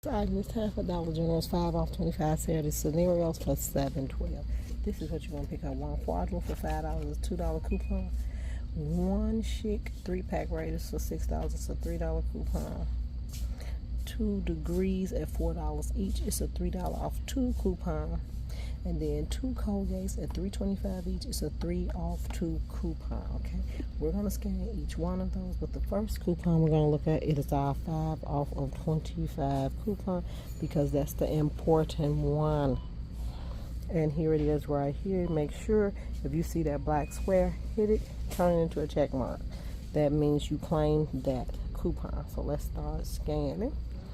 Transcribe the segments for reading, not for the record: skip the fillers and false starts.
Item is time for Dollar General's 5 off 25 Saturday scenarios plus 712. This is what you're going to pick up. One quadro for $5, $2 coupon. One chic 3-pack Raiders for $6, it's a $3 coupon. 2 degrees at $4 each, it's a $3 off 2 coupon. And then 2 Colgates at $3.25 each, it's a 3 off 2 coupon. Okay, we're going to scan each one of those, but the first coupon we're going to look at, it is our 5 off of 25 coupon, because that's the important one. And here it is right here. Make sure if you see that black square, hit it, turn it into a check mark. That means you claim that coupon. So let's start scanning.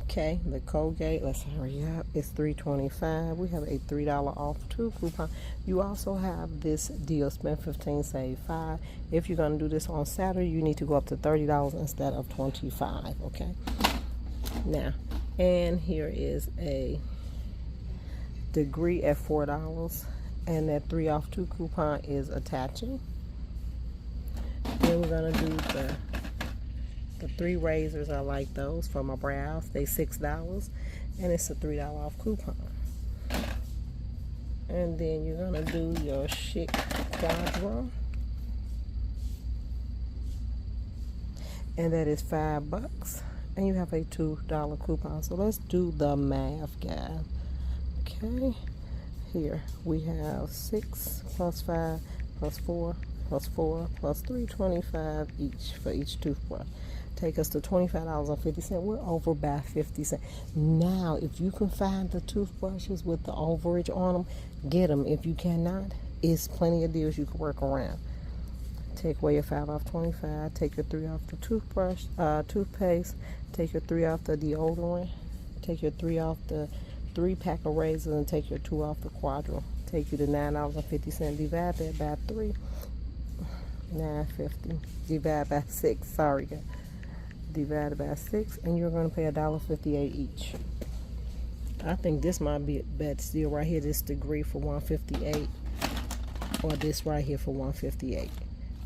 Okay, the Colgate, let's hurry up, it's $3.25. We have a $3 off 2 coupon. You also have this deal, spend 15, save 5. If you're going to do this on Saturday, you need to go up to $30 instead of 25. Okay, now, and here is a degree at $4, and that 3 off 2 coupon is attaching. Then we're going to do the 3 razors. I like those for my brows. They $6, and it's a $3 off coupon. And then you're gonna do your chic quadro, and that is $5, and you have a $2 coupon. So let's do the math, guys. Okay, here we have 6 plus 5 plus 4 plus 4 plus 3.25 each for each toothbrush. Take us to $25.50. We're over by 50 cents. Now, if you can find the toothbrushes with the overage on them, get them. If you cannot, it's plenty of deals you can work around. Take away your 5 off 25. Take your 3 off the toothpaste. Take your 3 off the deodorant. Take your 3 off the 3-pack of razors, and take your 2 off the quadro. Take you to $9.50. Divide that by 3. $9.50. Divide by 6. Sorry, guys. Divided by 6, and you're going to pay $1.58 each. I think this might be a best deal right here. This degree for $1.58, or this right here for $1.58.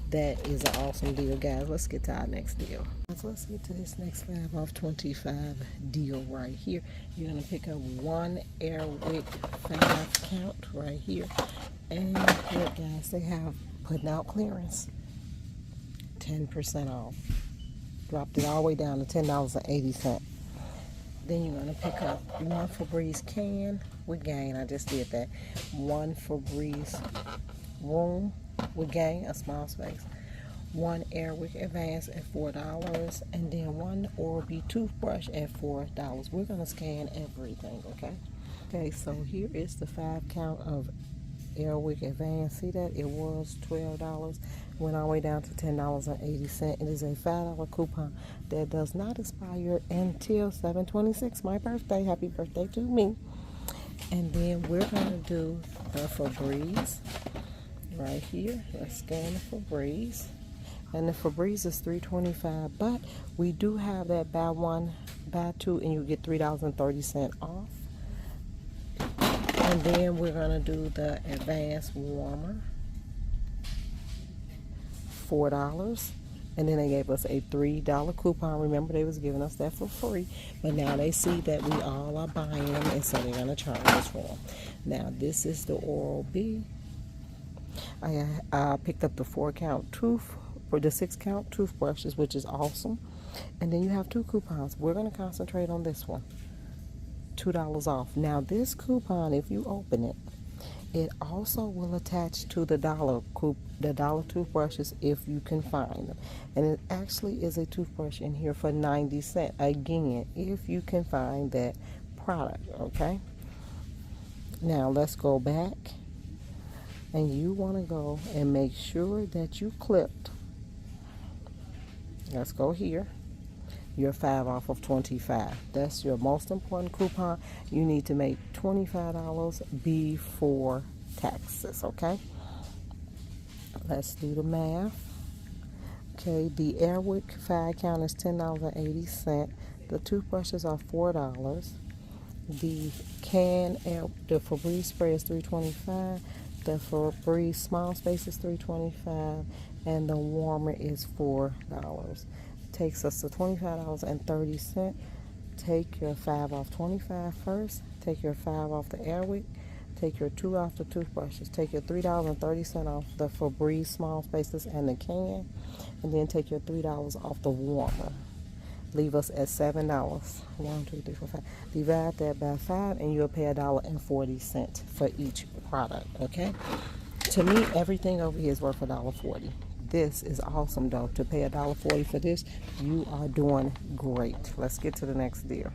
That is an awesome deal, guys. Let's get to our next deal. So let's get to this next 5 off 25 deal right here. You're going to pick up one Wick 5 count right here. And look, guys, they have putting out clearance, 10% off. Dropped it all the way down to $10.80. Then you're going to pick up one Febreze can with Gain. I just did that. One Febreze room with Gain, a small space. One Wick Advance at $4. And then one Oral-B toothbrush at $4. We're going to scan everything, okay? Okay, so here is the 5 count of Wick Advance. See that? It was $12. Went all the way down to $10.80. It is a $5 coupon that does not expire until 7/26, my birthday. Happy birthday to me. And then we're going to do the Febreze right here. Let's scan the Febreze. And the Febreze is $3.25, but we do have that buy one, buy two, and you get $3.30 off. And then we're going to do the Advanced Warmer, $4. And then they gave us a $3 coupon. Remember, they was giving us that for free, but now they see that we all are buying them, and so they're going to charge us for them. Now, this is the Oral-B. I picked up the 4-count for the 6-count toothbrushes, which is awesome. And then you have 2 coupons. We're going to concentrate on this one. $2 off. Now this coupon, if you open it, it also will attach to the dollar toothbrushes if you can find them. And it actually is a toothbrush in here for 90 cents. Again, if you can find that product, okay? Now let's go back, and you want to go and make sure that you clipped. Let's go here. Your 5 off of 25. That's your most important coupon. You need to make $25 before taxes, okay? Let's do the math. Okay, the Wick 5 count is $10.80. The toothbrushes are $4. The the Febreze spray is $3.25. The Febreze small space is $3.25, and the warmer is $4. Takes us to $25.30. take your 5 off 25 first, take your 5 off the Airwick, take your 2 off the toothbrushes, take your $3.30 off the Febreze small spaces and the can, and then take your $3 off the warmer. Leave us at $7. 1, 2, 3, 4, 5. Divide that by 5 and you'll pay $1.40 for each product, okay? To me, everything over here is worth $1.40. This is awesome though. To pay $1.40 for this, you are doing great. Let's get to the next deal.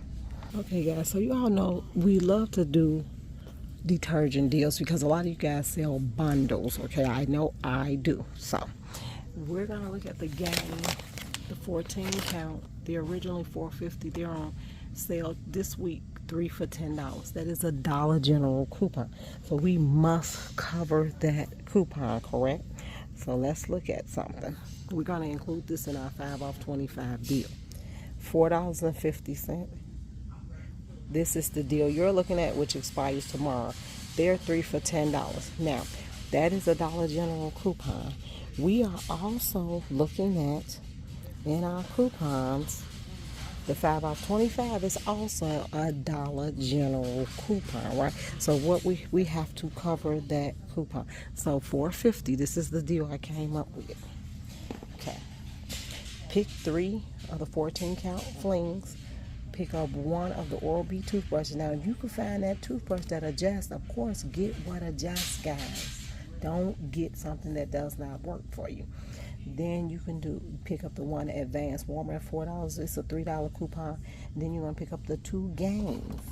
Okay guys, so you all know we love to do detergent deals because a lot of you guys sell bundles, okay? I know I do. So we're gonna look at the Gain, the 14 count. They're originally $4.50. They're on sale this week, 3 for $10. That is a Dollar General coupon. So we must cover that coupon, correct? So let's look at something. We're gonna include this in our 5 off 25 deal. $4.50. This is the deal you're looking at, which expires tomorrow. They're 3 for $10. Now, that is a Dollar General coupon. We are also looking at, in our coupons, the 5 off 25 is also a Dollar General coupon, right? So what we have to cover that coupon. So $4.50, this is the deal I came up with. Okay. Pick 3 of the 14 count flings. Pick up 1 of the Oral-B toothbrushes. Now, if you can find that toothbrush that adjusts, of course, get what adjusts, guys. Don't get something that does not work for you. Then you can pick up the 1 Advanced Warmer at $4. It's a $3 coupon. Then you're going to pick up the 2 Gains,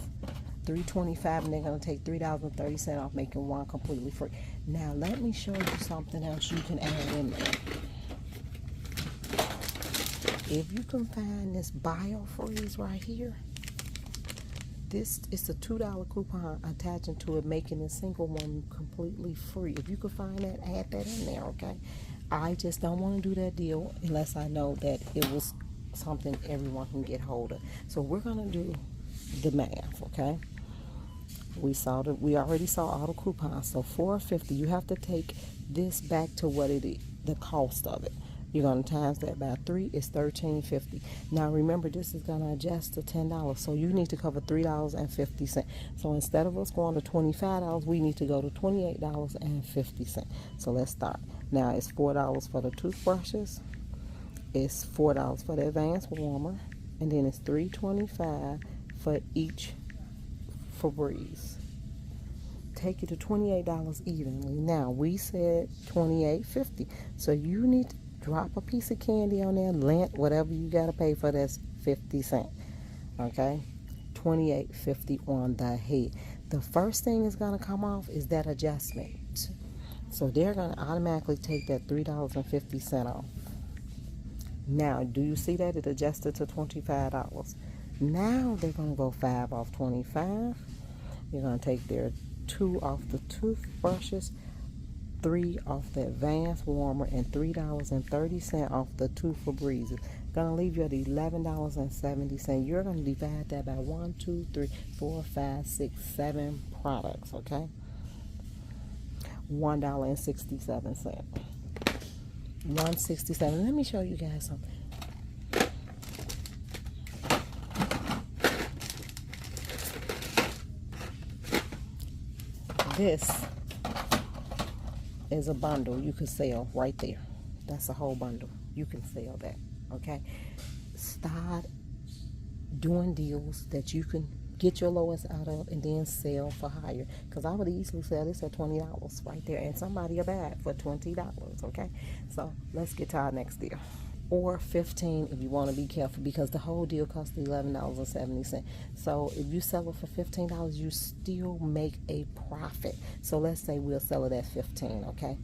$3.25, and they're going to take $3.30 off, making 1 completely free. Now, let me show you something else you can add in there. If you can find this BioFreeze right here, this is a $2 coupon attaching to it, making a single one completely free. If you can find that, add that in there, okay? I just don't want to do that deal unless I know that it was something everyone can get hold of. So we're going to do the math, okay? We already saw all the coupons. So $4.50, you have to take this back to what it is, the cost of it. You're going to times that by 3, it's $13.50. Now remember, this is going to adjust to $10, so you need to cover $3.50. So instead of us going to $25, we need to go to $28.50. So let's start. Now it's $4 for the toothbrushes, it's $4 for the Advanced Warmer, and then it's $3.25 for each Febreze. Take it to $28 evenly. Now we said $28.50, so you need to drop a piece of candy on there, lint, whatever you gotta pay for, that's 50 cents. Okay, $28.50 on the head. The first thing is gonna come off is that adjustment. So they're gonna automatically take that $3.50 off. Now, do you see that it adjusted to $25? Now they're gonna go 5 off 25. You're gonna take their 2 off the toothbrushes, 3 off the Advanced Warmer, and $3.30 off the 2 Febreze. Gonna leave you at $11.70. You're gonna divide that by 1, 2, 3, 4, 5, 6, 7 products, okay? $1.67. $1.67. Let me show you guys something. This is a bundle you could sell right there. That's a whole bundle. You can sell that, okay? Start doing deals that you can get your lowest out of and then sell for higher. Because I would easily sell this at $20 right there, and somebody will buy it for $20, okay? So let's get to our next deal. Or $15 if you want to be careful, because the whole deal costs $11.70. So if you sell it for $15, you still make a profit. So let's say we'll sell it at $15, okay?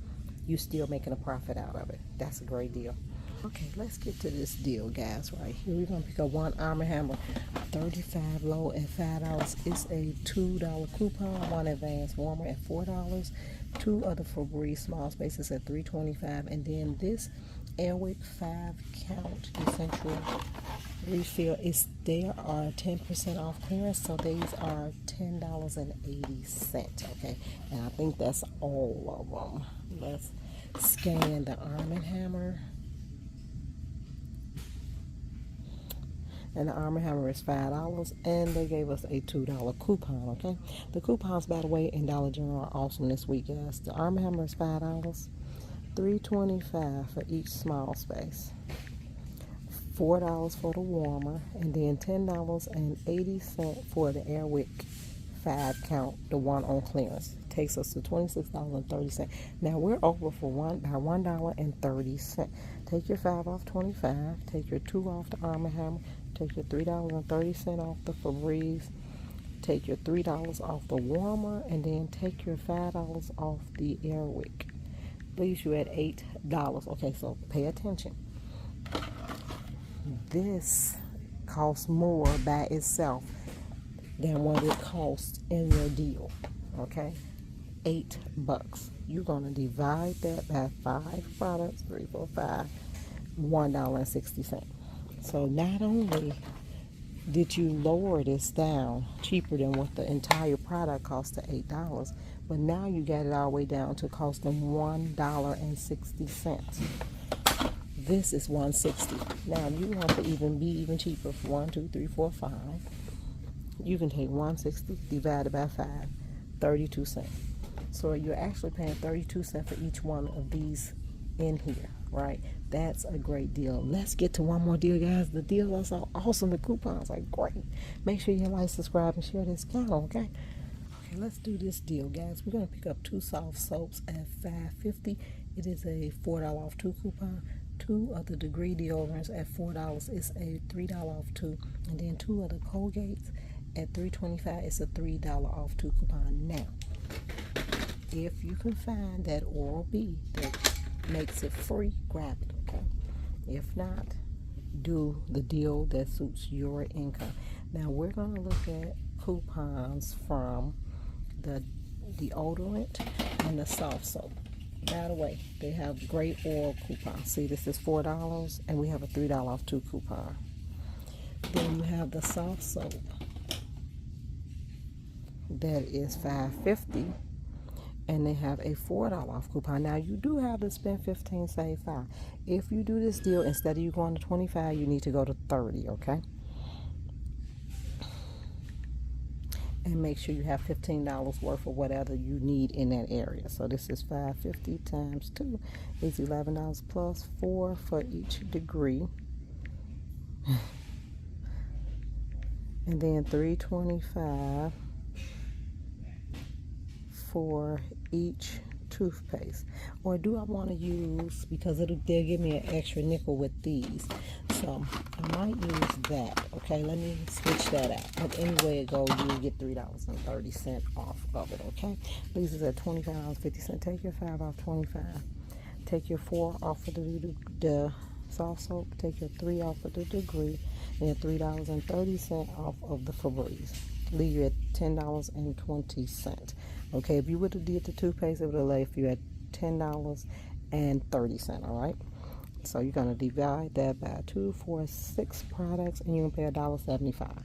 You still making a profit out of it. That's a great deal. Okay, let's get to this deal, guys, right here. We're going to pick up 1 Arm & Hammer 35 low at $5. It's a $2 coupon. 1 Advanced Warmer at $4. 2 other Febreze small spaces at $3.25. And then this Airwick 5 count essential refill is, there are 10% off clearance, so these are $10.80, okay? And I think that's all of them. Let's scan the Arm & Hammer. and the Arm & Hammer is $5, and they gave us a $2 coupon, okay? The coupons, by the way, in Dollar General are awesome this week, guys. The Arm & Hammer is $5, $3.25 for each small space, $4 for the warmer, and then $10.80 for the Air Wick 5 count, the one on clearance. Takes us to $26.30. Now we're over for $1.30. Take your 5 off 25. Take your 2 off the Arm & Hammer. Take your $3.30 off the Febreze. Take your $3 off the warmer, and then take your $5 off the Air Wick. Leaves you at $8. Okay, so pay attention. This costs more by itself than what it costs in your deal. Okay, $8. You're gonna divide that by 5 products, 3, 4, 5, $1.60. So not only did you lower this down cheaper than what the entire product cost at $8, but now you got it all the way down to costing $1.60. This is $1.60. Now if you want to be even cheaper for 1, 2, 3, 4, 5, you can take $1.60 divided by 5, 32 cents. So you're actually paying 32 cents for each one of these in here, right? That's a great deal. Let's get to one more deal, guys. The deals are so awesome. The coupons are great. Make sure you like, subscribe, and share this channel, okay? Okay, let's do this deal, guys. We're going to pick up 2 soft soaps at $5.50. It is a $4 off 2 coupon. 2 of the Degree deodorants at $4. It's a $3 off 2. And then 2 of the Colgates at $3.25. It's a $3 off 2 coupon. Now, if you can find that Oral-B that makes it free, grab it, okay? If not, do the deal that suits your income. Now we're going to look at coupons from the deodorant and the soft soap. By the way, they have great oral coupons. See, this is $4, and we have a $3 off 2 coupon. Then you have the soft soap that is $5.50. And they have a $4 off coupon. Now you do have to spend 15, save 5. If you do this deal, instead of you going to 25, you need to go to 30, okay? And make sure you have $15 worth of whatever you need in that area. So this is $5.50 times 2 is $11 plus 4 for each degree. And then $3.25 for each toothpaste. Or do I want to use, because they'll give me an extra nickel with these, so I might use that. Okay, let me switch that out. But anyway it goes, you get $3.30 off of it. Okay, these is at $25.50. Take your 5 off 25. Take your 4 off of the soft soap. Take your 3 off of the Degree, and $3.30 off of the Febreze. Leave you at $10.20. Okay, if you would have did the toothpaste, it would have left you at $10.30. All right. So you're gonna divide that by 2 for 6 products, and you're gonna pay $1.75.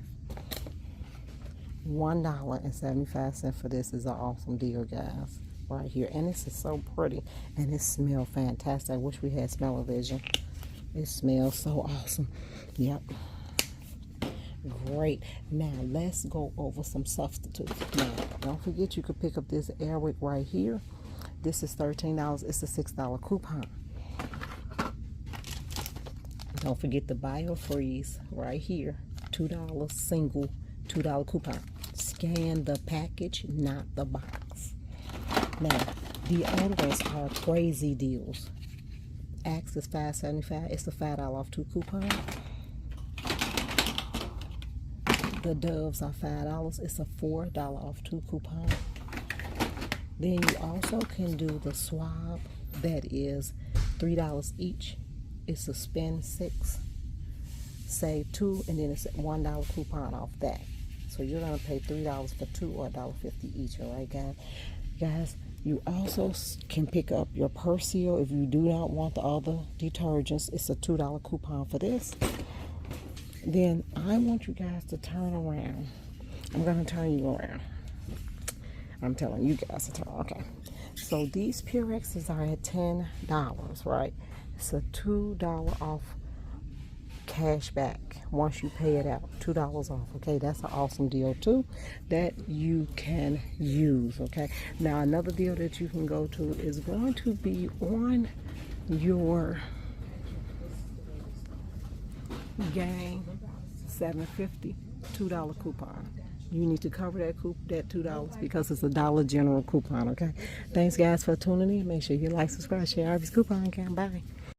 $1.75 for this is an awesome deal, guys. Right here, and this is so pretty, and it smells fantastic. I wish we had smell-o-vision. It smells so awesome. Yep. Great. Now let's go over some substitutes. Now don't forget you could pick up this Air Wick right here. This is $13. It's a $6 coupon. Don't forget the BioFreeze right here. $2 single $2 coupon. Scan the package, not the box. Now deodorants are crazy deals. Axe is $5.75. It's a $5 off 2 coupon. The Doves are $5. It's a $4 off 2 coupon. Then you also can do the Swab that is $3 each. It's a spend 6, save 2, and then it's a $1 coupon off that. So you're gonna pay $3 for 2 or $1.50 each. All right, guys. Guys, you also can pick up your Persil if you do not want the other detergents. It's a $2 coupon for this. Then I want you guys to turn around. I'm going to turn you around. I'm telling you guys to turn. Okay. So these Purexes are at $10, right? It's a $2 off cash back once you pay it out. $2 off. Okay, that's an awesome deal too that you can use. Okay, now another deal that you can go to is going to be on your Gain 750 $2 coupon. You need to cover that $2 because it's a Dollar General coupon. Okay, thanks guys for tuning in. Make sure you like, subscribe, share Harvey's coupon account. Bye.